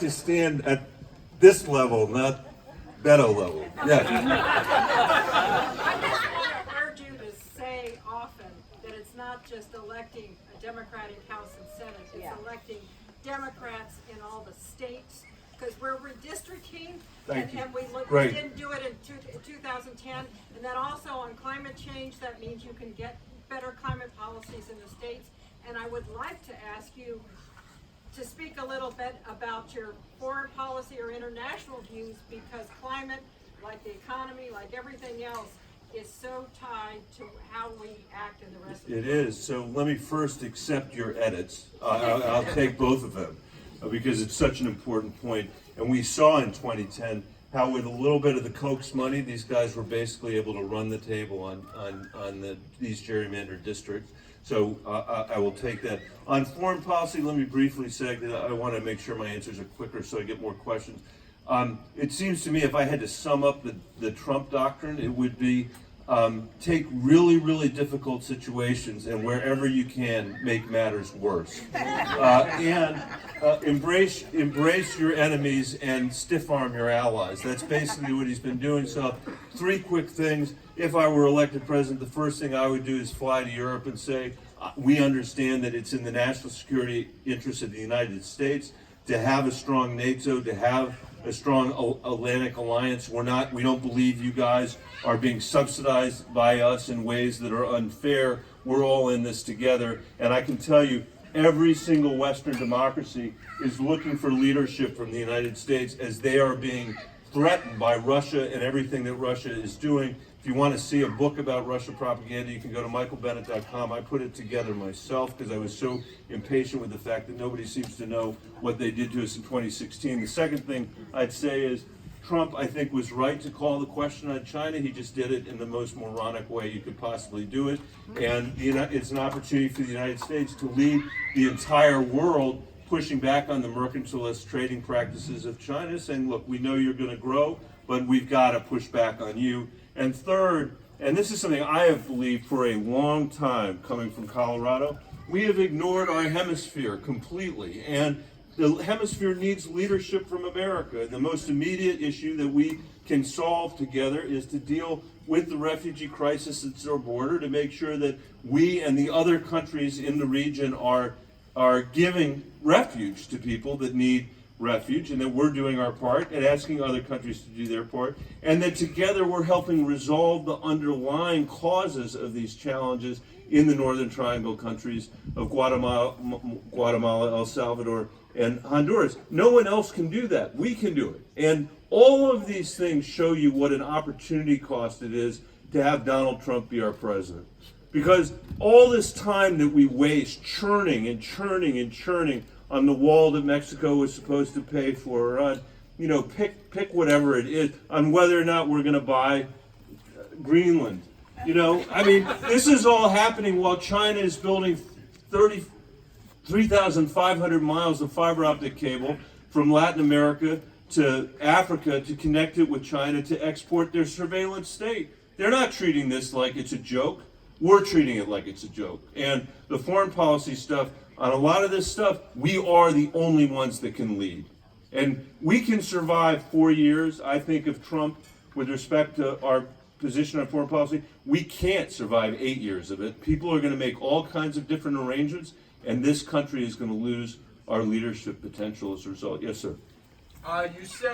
To stand at this level, not Beto level. Yeah. I just want to urge you to say often that it's not just electing a Democratic House and Senate, it's electing Democrats in all the states, because we're redistricting, and we didn't do it in 2010, and then also on climate change, that means you can get better climate policies in the states, and I would like to ask you to speak a little bit about your foreign policy or international views, because climate, like the economy, like everything else, is so tied to how we act in the rest of the world. It is. So let me first accept your edits. I'll take both of them because it's such an important point. And we saw in 2010 how with a little bit of the Koch's money, these guys were basically able to run the table on these gerrymandered districts. So I will take that. On foreign policy, let me briefly say that I want to make sure my answers are quicker so I get more questions. It seems to me if I had to sum up the Trump doctrine, it would be take really, really difficult situations and wherever you can, make matters worse. And embrace your enemies and stiff arm your allies. That's basically what he's been doing. So 3 quick things. If I were elected president, the first thing I would do is fly to Europe and say, we understand that it's in the national security interest of the United States to have a strong NATO, to have a strong Atlantic alliance. We don't believe you guys are being subsidized by us in ways that are unfair. We're all in this together. And I can tell you, every single Western democracy is looking for leadership from the United States as they are being threatened by Russia and everything that Russia is doing. If you want to see a book about Russia propaganda, you can go to michaelbennett.com. I put it together myself because I was so impatient with the fact that nobody seems to know what they did to us in 2016. The second thing I'd say is Trump, I think, was right to call the question on China. He just did it in the most moronic way you could possibly do it. And it's an opportunity for the United States to lead the entire world pushing back on the mercantilist trading practices of China, saying, look, we know you're going to grow, but we've got to push back on you. And third, and this is something I have believed for a long time coming from Colorado, we have ignored our hemisphere completely. And the hemisphere needs leadership from America. And the most immediate issue that we can solve together is to deal with the refugee crisis at our border, to make sure that we and the other countries in the region are giving refuge to people that need refuge, and that we're doing our part and asking other countries to do their part, and that together we're helping resolve the underlying causes of these challenges in the Northern Triangle countries of Guatemala, El Salvador, and Honduras. No one else can do that. We can do it. And all of these things show you what an opportunity cost it is to have Donald Trump be our president. Because all this time that we waste churning and churning and churning on the wall that Mexico was supposed to pay for, or on, pick whatever it is, on whether or not we're going to buy Greenland. This is all happening while China is building 3,500 miles of fiber optic cable from Latin America to Africa to connect it with China to export their surveillance state. They're not treating this like it's a joke. We're treating it like it's a joke. And the foreign policy stuff, on a lot of this stuff, we are the only ones that can lead. And we can survive 4 years, I think, of Trump with respect to our position on foreign policy. We can't survive 8 years of it. People are going to make all kinds of different arrangements, and this country is going to lose our leadership potential as a result. Yes, sir. You said